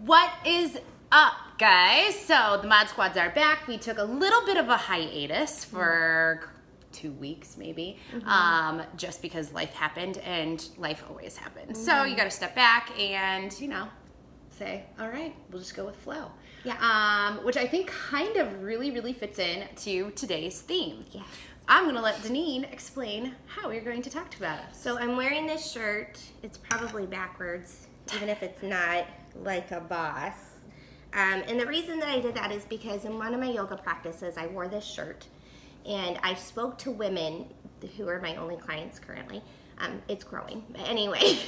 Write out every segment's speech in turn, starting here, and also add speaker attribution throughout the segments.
Speaker 1: What is up, guys? So the Mod Squads are back. We took a little bit of a hiatus for 2 weeks maybe, just because life happened, and life always happens. So you got to step back and, you know, say, all right, we'll just go with the flow.
Speaker 2: Yeah.
Speaker 1: Which I think kind of really fits in to today's theme.
Speaker 2: Yes.
Speaker 1: I'm going to let Deneen explain how we're going to talk about it.
Speaker 2: So I'm wearing this shirt. It's probably backwards, even if it's not, like a boss. And the reason that I did that is because in one of my yoga practices, I wore this shirt. And I spoke to women who are my only clients currently. It's growing. But anyway,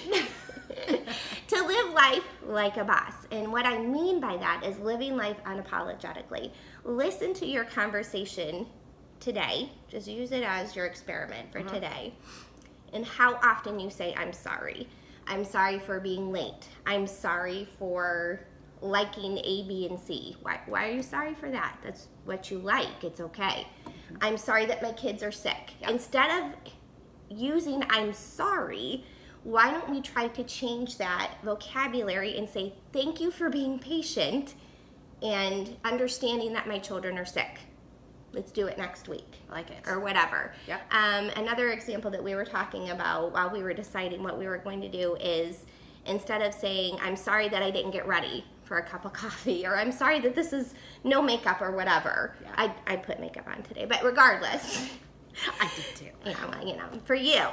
Speaker 2: to live life like a boss. And what I mean by that is living life unapologetically. Listen to your conversation today. Just use it as your experiment for today. And how often you say, I'm sorry. I'm sorry for being late. I'm sorry for liking A, B, and C. Why are you sorry for that? That's what you like. It's okay. I'm sorry that my kids are sick.
Speaker 1: Yep.
Speaker 2: Instead of using I'm sorry, why don't we try to change that vocabulary and say thank you for being patient and understanding that my children are sick. Let's do it next week.
Speaker 1: I like it.
Speaker 2: Or whatever.
Speaker 1: Yep.
Speaker 2: Another example that we were talking about while we were deciding what we were going to do is instead of saying, I'm sorry that I didn't get ready for a cup of coffee, or I'm sorry that this is no makeup or whatever.
Speaker 1: Yeah.
Speaker 2: I put makeup on today, but regardless.
Speaker 1: I did too.
Speaker 2: For you.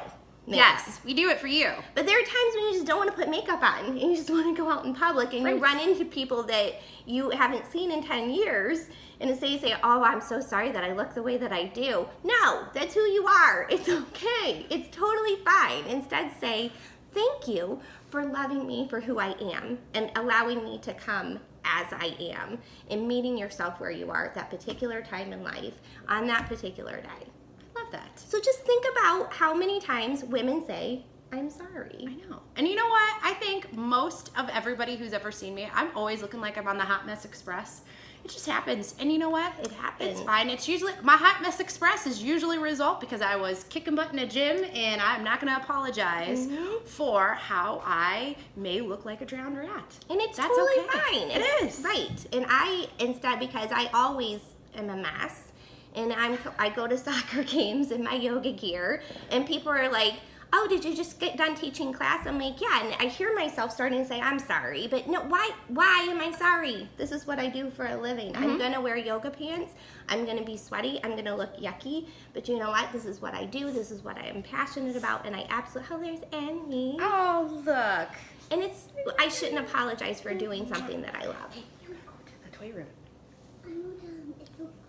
Speaker 2: Makeup.
Speaker 1: Yes, we do it for you.
Speaker 2: But there are times when you just don't want to put makeup on and you just want to go out in public and you run into people that you haven't seen in 10 years and instead you say, oh, I'm so sorry that I look the way that I do. No, that's who you are. It's okay. It's totally fine. Instead say, thank you for loving me for who I am and allowing me to come as I am and meeting yourself where you are at that particular time in life on that particular day.
Speaker 1: Love that.
Speaker 2: So just think about how many times women say, I'm sorry.
Speaker 1: I know. And you know what? I think most of everybody who's ever seen me, I'm always looking like I'm on the Hot Mess Express. It just happens. And you know what?
Speaker 2: It happens.
Speaker 1: It's fine. It's usually, my Hot Mess Express is usually a result because I was kicking butt in a gym, and I'm not going to apologize for how I may look like a drowned rat.
Speaker 2: And it's
Speaker 1: That's
Speaker 2: totally
Speaker 1: okay.
Speaker 2: fine.
Speaker 1: It is.
Speaker 2: Right. And because I always am a mess, and I go to soccer games in my yoga gear, and people are like, oh, did you just get done teaching class? I'm like, yeah, and I hear myself starting to say, I'm sorry, but no, why am I sorry? This is what I do for a living. I'm gonna wear yoga pants, I'm gonna be sweaty, I'm gonna look yucky, but you know what? This is what I do, this is what I am passionate about, and I absolutely, there's Emmy.
Speaker 1: Oh, look.
Speaker 2: And I shouldn't apologize for doing something that I love.
Speaker 1: Hey, you want to go to the toy room?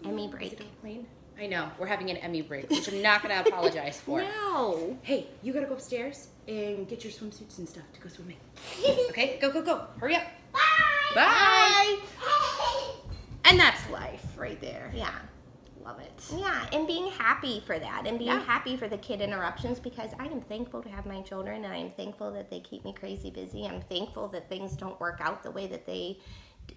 Speaker 2: Emmy
Speaker 1: Is
Speaker 2: break.
Speaker 1: it all clean? I know. We're having an Emmy break, which I'm not going to apologize for.
Speaker 2: No.
Speaker 1: Hey, you got to go upstairs and get your swimsuits and stuff to go swimming. Okay? Go. Hurry up. Bye. And that's life right there.
Speaker 2: Yeah.
Speaker 1: Love it.
Speaker 2: Yeah, and being happy for that, and being happy for the kid interruptions, because I am thankful to have my children, and I am thankful that they keep me crazy busy. I'm thankful that things don't work out the way that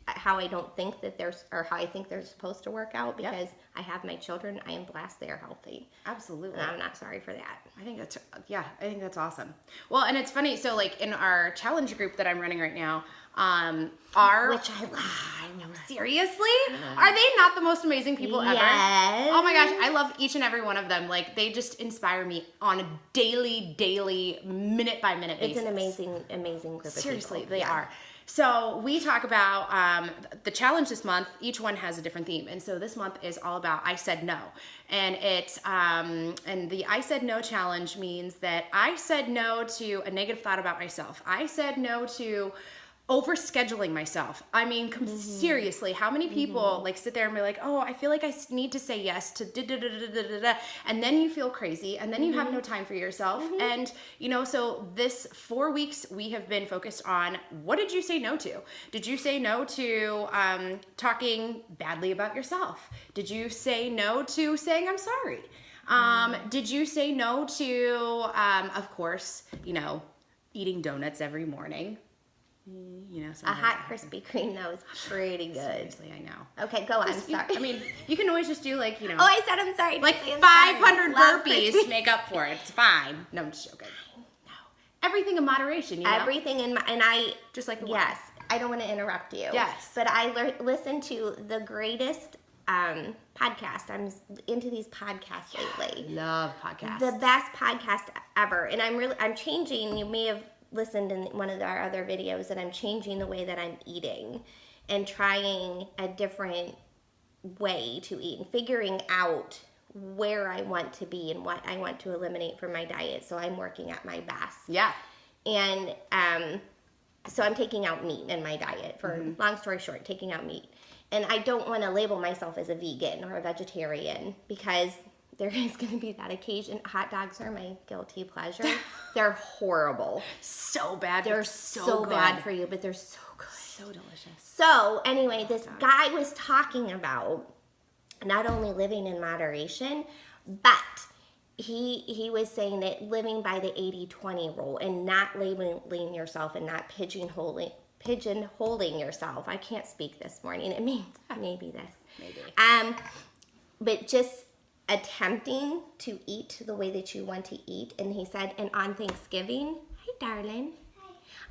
Speaker 2: how I don't think that or how I think they're supposed to work out, because I have my children. I am blessed they are healthy.
Speaker 1: Absolutely.
Speaker 2: And I'm not sorry for that.
Speaker 1: I think that's awesome. Well, and it's funny. So like in our challenge group that I'm running right now,
Speaker 2: Which I love.
Speaker 1: I know, seriously? Are they not the most amazing people ever?
Speaker 2: Yes.
Speaker 1: Oh my gosh, I love each and every one of them. Like, they just inspire me on a daily, minute-by-minute basis.
Speaker 2: It's an amazing group of people.
Speaker 1: Seriously, they are. So we talk about the challenge this month. Each one has a different theme. And so this month is all about I said no. And it's and the I said no challenge means that I said no to a negative thought about myself. I said no to overscheduling myself. I mean, seriously, how many people like sit there and be like, oh, I feel like I need to say yes to da-da-da-da-da-da-da, and then you feel crazy, and then you have no time for yourself. And, you know, so this 4 weeks we have been focused on, what did you say no to? Did you say no to talking badly about yourself? Did you say no to saying I'm sorry? Did you say no to, of course, you know, eating donuts every morning? You know,
Speaker 2: a hot Krispy Kreme, though, is pretty good.
Speaker 1: Seriously, I know.
Speaker 2: Okay, go on. Sorry.
Speaker 1: I mean, you can always just do like, you know.
Speaker 2: Oh, I said I'm sorry.
Speaker 1: Like
Speaker 2: I'm
Speaker 1: 500
Speaker 2: sorry.
Speaker 1: burpees to make up for it. It's fine. No, I'm just joking. No. Everything in moderation, you know?
Speaker 2: Everything and I
Speaker 1: just like the
Speaker 2: yes. I don't want to interrupt you.
Speaker 1: Yes.
Speaker 2: But I listened to the greatest podcast. I'm into these podcasts lately.
Speaker 1: Love podcasts.
Speaker 2: The best podcast ever. And I'm changing. You may have listened in one of our other videos that I'm changing the way that I'm eating and trying a different way to eat and figuring out where I want to be and what I want to eliminate from my diet. So I'm working at my best.
Speaker 1: Yeah.
Speaker 2: And so I'm taking out meat in my diet. For long story short, taking out meat. And I don't want to label myself as a vegan or a vegetarian because there is going to be that occasion. Hot dogs are my guilty pleasure. They're horrible.
Speaker 1: So bad.
Speaker 2: They're so bad for you, but they're so good.
Speaker 1: So delicious.
Speaker 2: So anyway, this guy was talking about not only living in moderation, but he was saying that living by the 80-20 rule and not labeling yourself and not pigeonholing yourself. I can't speak this morning. It means maybe this.
Speaker 1: Maybe.
Speaker 2: But just attempting to eat the way that you want to eat. And he said, and on Thanksgiving, hi darling.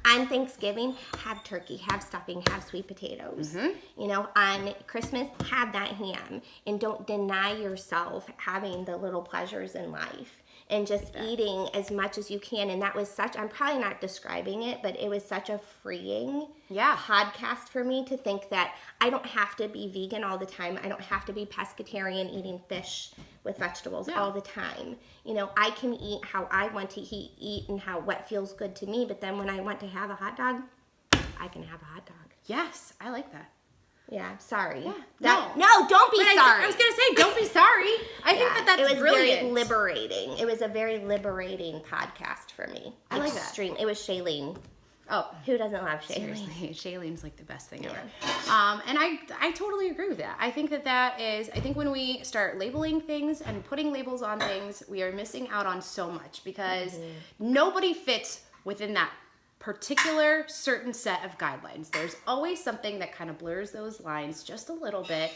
Speaker 2: On Thanksgiving, have turkey, have stuffing, have sweet potatoes. You know, on Christmas, have that ham. And don't deny yourself having the little pleasures in life. And just eating as much as you can. And that was I'm probably not describing it, but it was such a freeing podcast for me to think that I don't have to be vegan all the time. I don't have to be pescatarian, eating fish with vegetables all the time. You know, I can eat how I want to eat and what feels good to me. But then when I want to have a hot dog, I can have a hot dog.
Speaker 1: Yes, I like that.
Speaker 2: Yeah, sorry.
Speaker 1: Yeah.
Speaker 2: No, don't be sorry.
Speaker 1: I was going to say, don't be sorry. I think that's
Speaker 2: it was
Speaker 1: brilliant.
Speaker 2: Very liberating. It was a very liberating podcast for me.
Speaker 1: I like
Speaker 2: Extreme. It was shailene.
Speaker 1: Oh.
Speaker 2: Who doesn't love shailene?
Speaker 1: Seriously, shalene's like the best thing ever. And I totally agree with that. I think I think when we start labeling things and putting labels on things, we are missing out on so much because nobody fits within that particular certain set of guidelines. There's always something that kind of blurs those lines just a little bit.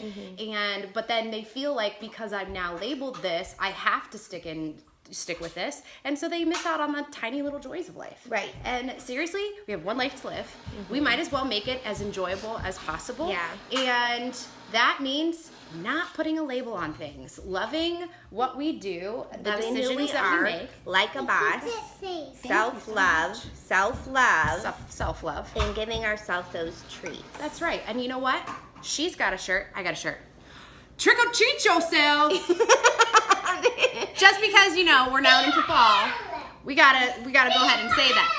Speaker 1: But then they feel like because I've now labeled this, I have to stick with this, and so they miss out on the tiny little joys of life.
Speaker 2: Right.
Speaker 1: And seriously, we have one life to live. We might as well make it as enjoyable as possible.
Speaker 2: Yeah.
Speaker 1: And that means not putting a label on things, loving what we do, the
Speaker 2: Loving
Speaker 1: decisions
Speaker 2: who we
Speaker 1: that
Speaker 2: are,
Speaker 1: we make,
Speaker 2: like a boss, self-love,
Speaker 1: self-love,
Speaker 2: and giving ourselves those treats.
Speaker 1: That's right. And you know what? She's got a shirt. I got a shirt. Trick or treat yourself. Just because, you know, we're now into fall, we gotta go ahead and say that.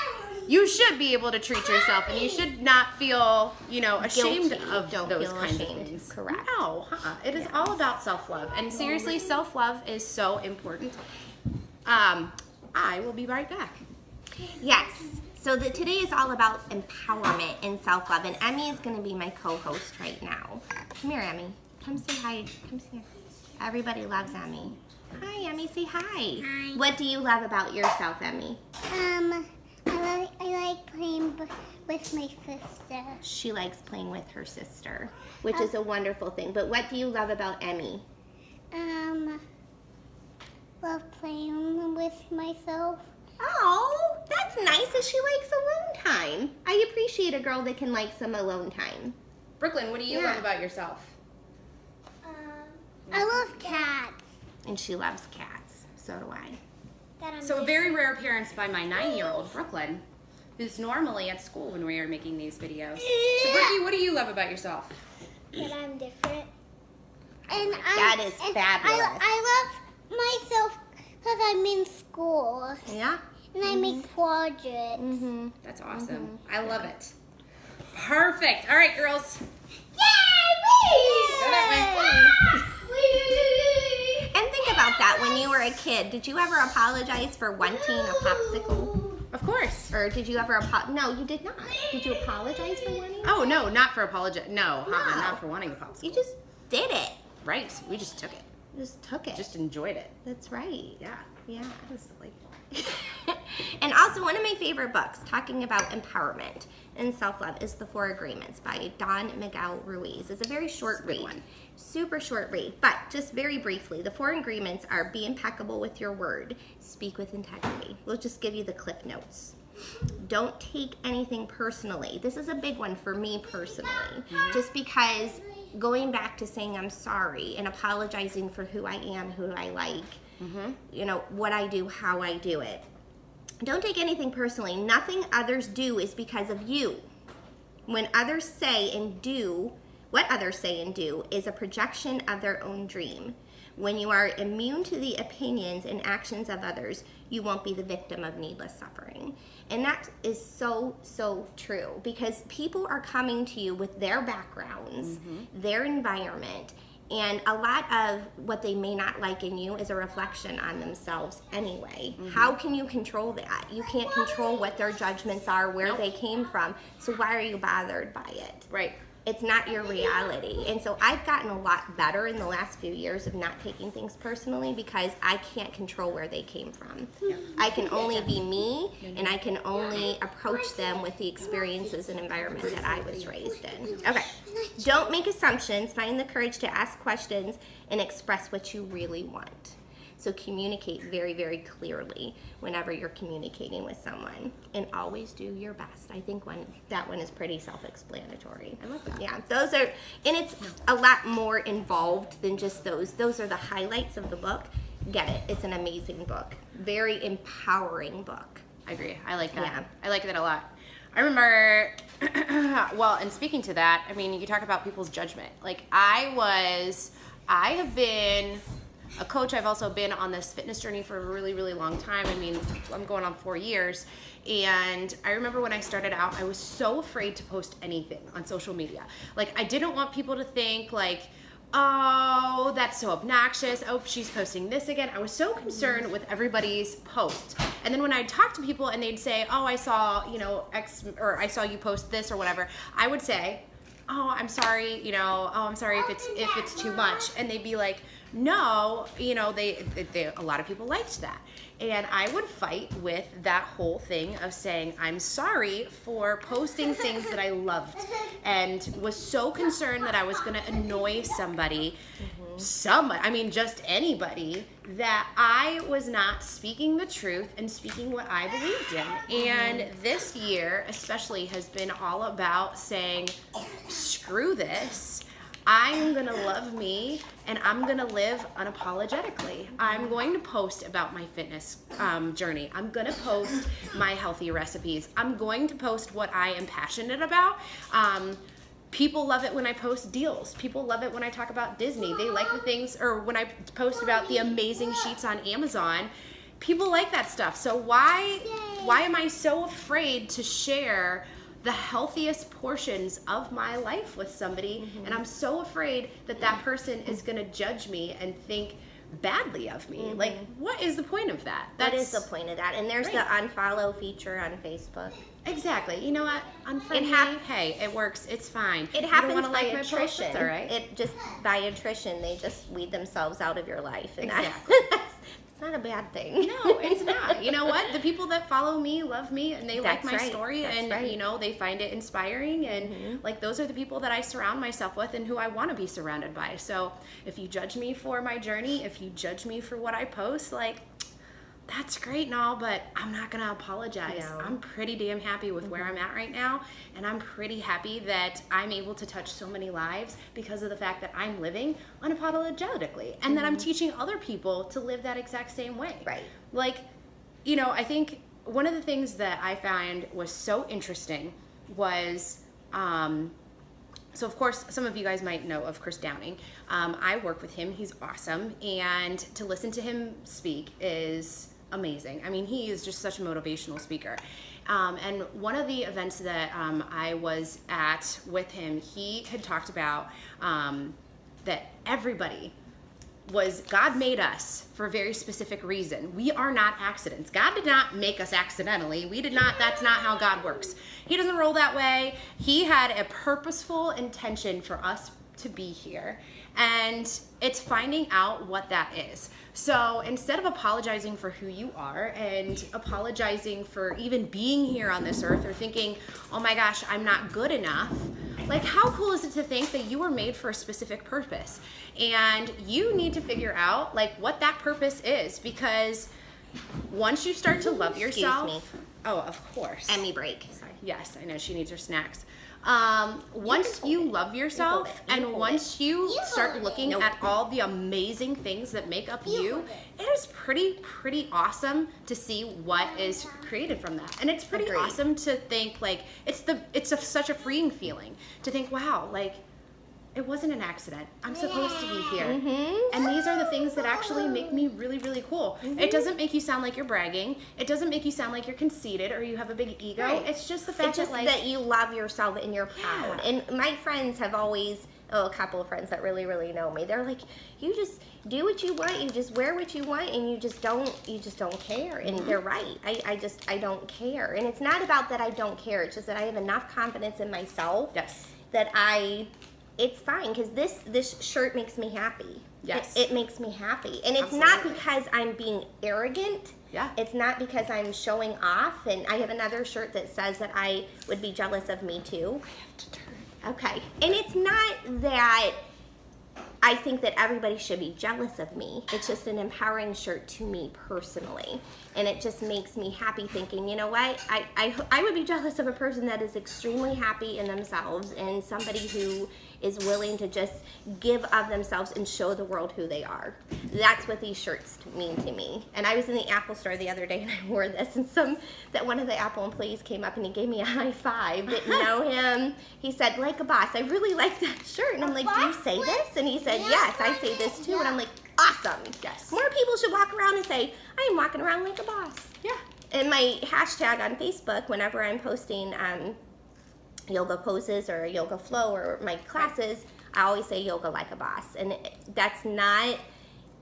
Speaker 1: You should be able to treat yourself, and you should not feel, you know, ashamed of those kinds of things.
Speaker 2: Correct.
Speaker 1: No, it is all about self-love. And seriously, self-love is so important. I will be right back.
Speaker 2: Yes. So today is all about empowerment and self-love, and Emmy is going to be my co-host right now. Come here, Emmy. Come say hi. Come here. Everybody loves Emmy. Hi, Emmy. Say hi.
Speaker 3: Hi.
Speaker 2: What do you love about yourself, Emmy?
Speaker 3: I like playing with my sister.
Speaker 2: She likes playing with her sister, which is a wonderful thing. But what do you love about Emmy?
Speaker 3: Love playing with myself.
Speaker 2: Oh, that's nice that she likes alone time. I appreciate a girl that can like some alone time.
Speaker 1: Brooklyn, what do you love about yourself?
Speaker 3: I love cats.
Speaker 2: And she loves cats. So do I.
Speaker 1: So a very rare appearance by my 9-year-old, Brooklyn, who's normally at school when we are making these videos. So Brookie, what do you love about yourself?
Speaker 3: That I'm different. And
Speaker 2: That is fabulous.
Speaker 3: I love myself because I'm in school.
Speaker 2: Yeah?
Speaker 3: And I make projects.
Speaker 2: Mm-hmm.
Speaker 1: That's awesome. I love it. Perfect. All right, girls. Go that way.
Speaker 2: And think about that when you were a kid. Did you ever apologize for wanting a popsicle?
Speaker 1: Of course.
Speaker 2: Or did you ever No, you did not. Did you apologize for wanting?
Speaker 1: Oh, no, not for apologize. No, not for wanting a popsicle.
Speaker 2: You just did it.
Speaker 1: Right. We just took it.
Speaker 2: Just took it.
Speaker 1: Just enjoyed it.
Speaker 2: That's right.
Speaker 1: Yeah.
Speaker 2: Yeah.
Speaker 1: That was delightful.
Speaker 2: And also, one of my favorite books talking about empowerment and self-love is The 4 Agreements by Don Miguel Ruiz. It's a very short read.
Speaker 1: One.
Speaker 2: Super short read. But just very briefly, the 4 agreements are: be impeccable with your word, speak with integrity. We'll just give you the cliff notes. Don't take anything personally. This is a big one for me personally. Just because going back to saying I'm sorry and apologizing for who I am, who I like, you know, what I do, how I do it. Don't take anything personally. Nothing others do is because of you. When others say and do, what others say and do is a projection of their own dream. When you are immune to the opinions and actions of others, you won't be the victim of needless suffering. And that is so, so true, because people are coming to you with their backgrounds, their environment, and a lot of what they may not like in you is a reflection on themselves anyway. How can you control that? You can't control what their judgments are, where they came from. So why are you bothered by it?
Speaker 1: Right.
Speaker 2: It's not your reality. And so I've gotten a lot better in the last few years of not taking things personally, because I can't control where they came from. I can only be me, and I can only approach them with the experiences and environment that I was raised in. Okay. Don't make assumptions. Find the courage to ask questions and express what you really want. So communicate very, very clearly whenever you're communicating with someone, and always do your best. I think that one is pretty self-explanatory.
Speaker 1: I love that.
Speaker 2: Yeah, those are, and it's a lot more involved than just those. Those are the highlights of the book. Get it. It's an amazing book. Very empowering book.
Speaker 1: I agree. I like that.
Speaker 2: Yeah.
Speaker 1: I like that a lot. I remember, well, and speaking to that, I mean, you talk about people's judgment. Like, I have been a coach. I've also been on this fitness journey for a really, really long time. I mean, I'm going on 4 years. And I remember when I started out, I was so afraid to post anything on social media. Like, I didn't want people to think like, oh, that's so obnoxious. Oh, she's posting this again. I was so concerned with everybody's posts. And then when I'd talk to people and they'd say, oh, I saw, you know, or I saw you post this or whatever, I would say, oh, I'm sorry, you know, oh, I'm sorry if it's too much. And they'd be like, no, you know, they a lot of people liked that. And I would fight with that whole thing of saying, I'm sorry for posting things that I loved, and was so concerned that I was going to annoy somebody, I mean, just anybody, that I was not speaking the truth and speaking what I believed in. And this year especially has been all about saying, screw this. I'm going to love me, and I'm going to live unapologetically. I'm going to post about my fitness journey. I'm going to post my healthy recipes. I'm going to post what I am passionate about. People love it when I post deals. People love it when I talk about Disney. They like the things, or when I post about the amazing sheets on Amazon. People like that stuff. So why am I so afraid to share the healthiest portions of my life with somebody? And I'm so afraid that that person is going to judge me and think badly of me. Like, what is the point of that?
Speaker 2: What is the point of that? And there's the unfollow feature on Facebook.
Speaker 1: Exactly. You know what? Unfriend me. Hey, it works. It's fine.
Speaker 2: It happens by
Speaker 1: like
Speaker 2: attrition.
Speaker 1: That's all right.
Speaker 2: It just by attrition, they just weed themselves out of your life. And
Speaker 1: Exactly.
Speaker 2: It's not a bad thing.
Speaker 1: No, it's not. You know what? The people that follow me love me, and they like my story,
Speaker 2: That's
Speaker 1: and
Speaker 2: right.
Speaker 1: you know, they find it inspiring, and like, those are the people that I surround myself with and who I want to be surrounded by. So if you judge me for my journey, if you judge me for what I post, like, that's great and all, but I'm not going to apologize.
Speaker 2: No.
Speaker 1: I'm pretty damn happy with where I'm at right now, and I'm pretty happy that I'm able to touch so many lives because of the fact that I'm living unapologetically, and that I'm teaching other people to live that exact same way.
Speaker 2: Right.
Speaker 1: Like, you know, I think one of the things that I found was so interesting was, so of course, some of you guys might know of Chris Downing. I work with him. He's awesome. And to listen to him speak is amazing. I mean, he is just such a motivational speaker. And one of the events that I was at with him, he had talked about that everybody God made us for a very specific reason. We are not accidents. God did not make us accidentally. That's not how God works. He doesn't roll that way. He had a purposeful intention for us to be here. And it's finding out what that is. So instead of apologizing for who you are and apologizing for even being here on this earth, or thinking, oh my gosh, I'm not good enough, like, how cool is it to think that you were made for a specific purpose? And you need to figure out, like, what that purpose is, because once you start to love yourself, Oh, of course.
Speaker 2: Emmy break. Sorry.
Speaker 1: Yes, I know she needs her snacks. Once you love yourself and once you start looking at all the amazing things that make up you, it is pretty awesome to see what is created from that. And it's pretty awesome to think like such a freeing feeling to think, wow, like it wasn't an accident. I'm supposed to be here. And these are the things that actually make me really cool. It doesn't make you sound like you're bragging. It doesn't make you sound like you're conceited or you have a big ego. Right. It's just the fact that
Speaker 2: you love yourself and you're proud. And my friends have always, a couple of friends that really know me, they're like, you just do what you want, you just wear what you want, and you just don't care. And they're right. I don't care. And it's not about that I don't care. It's just that I have enough confidence in myself that it's fine, because this shirt makes me happy.
Speaker 1: Yes.
Speaker 2: It makes me happy. And it's not because I'm being arrogant.
Speaker 1: Yeah.
Speaker 2: It's not because I'm showing off. And I have another shirt that says that I would be jealous of me too.
Speaker 1: I have to turn.
Speaker 2: Okay. And it's not that I think that everybody should be jealous of me. It's just an empowering shirt to me personally. And it just makes me happy thinking, you know what? I would be jealous of a person that is extremely happy in themselves and somebody who is willing to just give of themselves and show the world who they are. That's what these shirts mean to me. And I was in the Apple store the other day and I wore this, and one of the Apple employees came up and he gave me a high five. Didn't know him. He said, like a boss. I really like that shirt. And I'm like, do you say this? And he said, yes, I say this too. And I'm like, awesome.
Speaker 1: Yes.
Speaker 2: More people should walk around and say, I am walking around like a boss.
Speaker 1: Yeah.
Speaker 2: And my hashtag on Facebook, whenever I'm posting yoga poses or yoga flow or my classes, I always say yoga like a boss. And that's not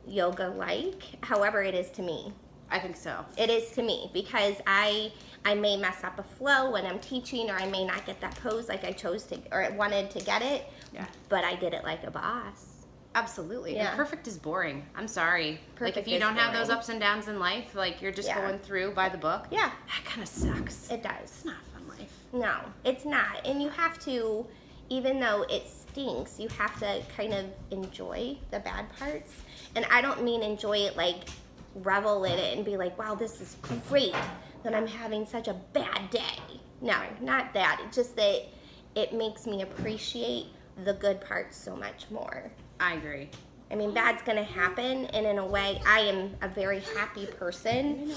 Speaker 2: yoga like, however it is to me.
Speaker 1: I think so.
Speaker 2: It is to me, because I may mess up a flow when I'm teaching, or I may not get that pose like I chose to or wanted to get it.
Speaker 1: Yeah.
Speaker 2: But I did it like a boss.
Speaker 1: Absolutely.
Speaker 2: Yeah.
Speaker 1: And perfect is boring. I'm sorry.
Speaker 2: Perfect
Speaker 1: like if you don't have those ups and downs in life, like you're just going through by the book.
Speaker 2: Yeah.
Speaker 1: That kind of sucks.
Speaker 2: It does.
Speaker 1: It's not a fun life.
Speaker 2: No, it's not. And you have to, even though it stinks, you have to kind of enjoy the bad parts. And I don't mean enjoy it like revel in it and be like, wow, this is great that I'm having such a bad day. No, not that. It's just that it makes me appreciate the good parts so much more.
Speaker 1: I agree.
Speaker 2: I mean, bad's going to happen, and in a way, I am a very happy person.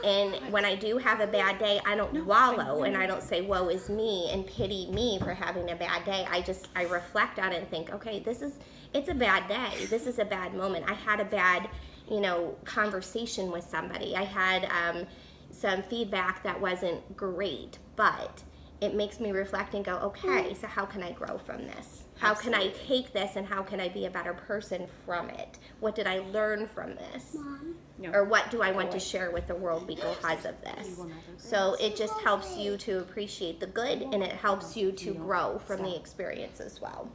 Speaker 2: And when I do have a bad day, I don't wallow and I don't say, woe is me, and pity me for having a bad day. I reflect on it and think, okay, it's a bad day. This is a bad moment. I had a bad, conversation with somebody. I had some feedback that wasn't great, but it makes me reflect and go, okay, so how can I grow from this? How can I take this and how can I be a better person from it? What did I learn from this?
Speaker 3: Mom.
Speaker 2: Or what do I want to share with the world because of this? So it just helps you to appreciate the good, and it helps you to grow from the experience as well.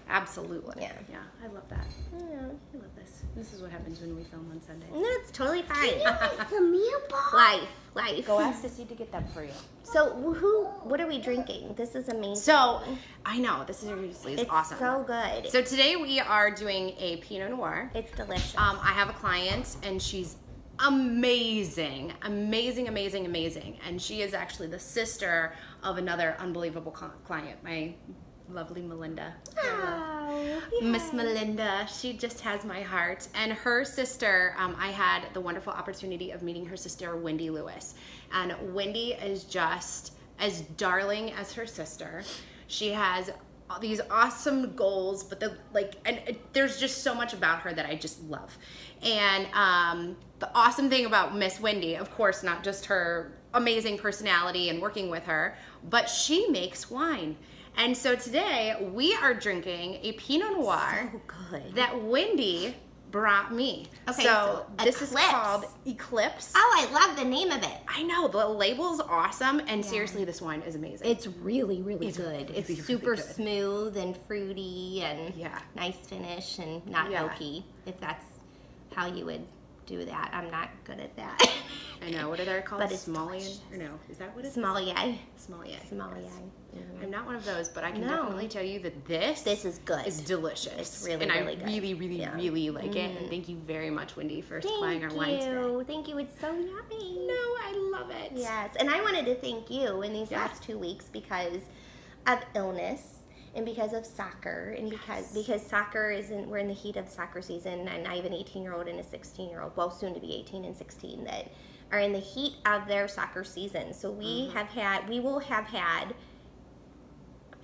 Speaker 1: Absolutely.
Speaker 2: Yeah.
Speaker 1: Yeah. I love that.
Speaker 2: Yeah.
Speaker 1: I love this. This is what happens when we film on Sundays.
Speaker 2: No, it's totally fine.
Speaker 3: It's a meatball.
Speaker 2: Life.
Speaker 1: Go ask Sissy to get that for you.
Speaker 2: So what are we drinking? This is amazing.
Speaker 1: So, I know, this is seriously
Speaker 2: it's
Speaker 1: awesome.
Speaker 2: so good.
Speaker 1: So today we are doing a Pinot Noir.
Speaker 2: It's delicious.
Speaker 1: I have a client and she's amazing. And she is actually the sister of another unbelievable client, my lovely Melinda.
Speaker 2: Oh,
Speaker 1: Miss Melinda, she just has my heart. And her sister, I had the wonderful opportunity of meeting her sister, Wendy Lewis. And Wendy is just as darling as her sister. She has these awesome goals, but there's just so much about her that I just love. And the awesome thing about Miss Wendy, of course, not just her amazing personality and working with her, but she makes wine. And so today we are drinking a Pinot Noir that Wendy brought me.
Speaker 2: Okay,
Speaker 1: so this
Speaker 2: Eclipse.
Speaker 1: is called Eclipse.
Speaker 2: Oh, I love the name of it.
Speaker 1: I know, the label's awesome, and seriously, this wine is amazing.
Speaker 2: It's really good.
Speaker 1: really,
Speaker 2: It's
Speaker 1: really
Speaker 2: super
Speaker 1: good.
Speaker 2: smooth and fruity and
Speaker 1: Yeah.
Speaker 2: nice finish and not oaky, if that's how you would do that. I'm not good at that.
Speaker 1: I know, what are they called?
Speaker 2: But it's
Speaker 1: Sommelier?
Speaker 2: delicious.
Speaker 1: Or no, is that what it is?
Speaker 2: Sommelier.
Speaker 1: Sommelier.
Speaker 2: Sommelier.
Speaker 1: Yes. I'm not one of those, but I can
Speaker 2: No.
Speaker 1: definitely tell you that this
Speaker 2: Is good.
Speaker 1: is delicious.
Speaker 2: It's really,
Speaker 1: and
Speaker 2: really
Speaker 1: I
Speaker 2: good.
Speaker 1: really like it. And thank you very much, Wendy, for supplying our wine today.
Speaker 2: Thank you. It's so yummy.
Speaker 1: No, I love it.
Speaker 2: Yes, and I wanted to thank you in these last 2 weeks because of illness and because of soccer and because soccer we're in the heat of soccer season, and I have an 18-year-old and a 16-year-old, well, soon to be 18 and 16, that are in the heat of their soccer season. So we will have had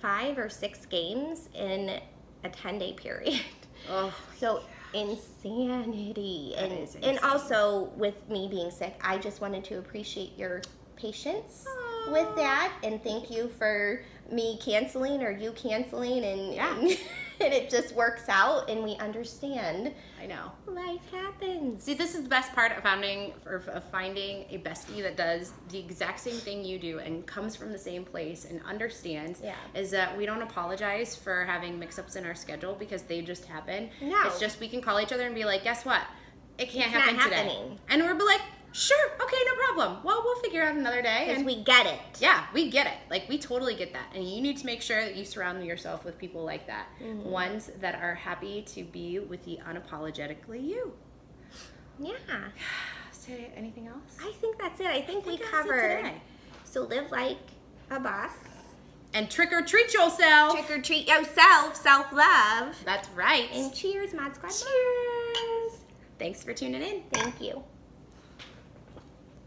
Speaker 2: 5 or 6 games in a 10-day period.
Speaker 1: Oh,
Speaker 2: so insanity.
Speaker 1: That is
Speaker 2: And
Speaker 1: insane.
Speaker 2: also with me being sick, I just wanted to appreciate your patience with that, and thank you for me canceling or you canceling, and and it just works out and we understand.
Speaker 1: I know.
Speaker 2: Life happens.
Speaker 1: See, this is the best part of finding a bestie that does the exact same thing you do and comes from the same place and understands.
Speaker 2: Yeah.
Speaker 1: Is that we don't apologize for having mix-ups in our schedule because they just happen.
Speaker 2: No.
Speaker 1: It's just we can call each other and be like, guess what? It can't
Speaker 2: It's not
Speaker 1: happen today.
Speaker 2: happening.
Speaker 1: And we're like, sure, okay, no problem. Well, we'll figure it out another day.
Speaker 2: Because
Speaker 1: And
Speaker 2: we get it.
Speaker 1: yeah, we get it. Like, we totally get that. And you need to make sure that you surround yourself with people like that.
Speaker 2: Mm-hmm.
Speaker 1: Ones that are happy to be with the unapologetically you.
Speaker 2: Yeah.
Speaker 1: Say anything else?
Speaker 2: I think that's it. I think we
Speaker 1: that's it
Speaker 2: covered.
Speaker 1: today.
Speaker 2: So live like a boss.
Speaker 1: And trick or treat yourself.
Speaker 2: Trick or treat yourself. Self-love.
Speaker 1: That's right.
Speaker 2: And cheers, Mod Squad.
Speaker 1: Cheers. Thanks for tuning in.
Speaker 2: Thank you.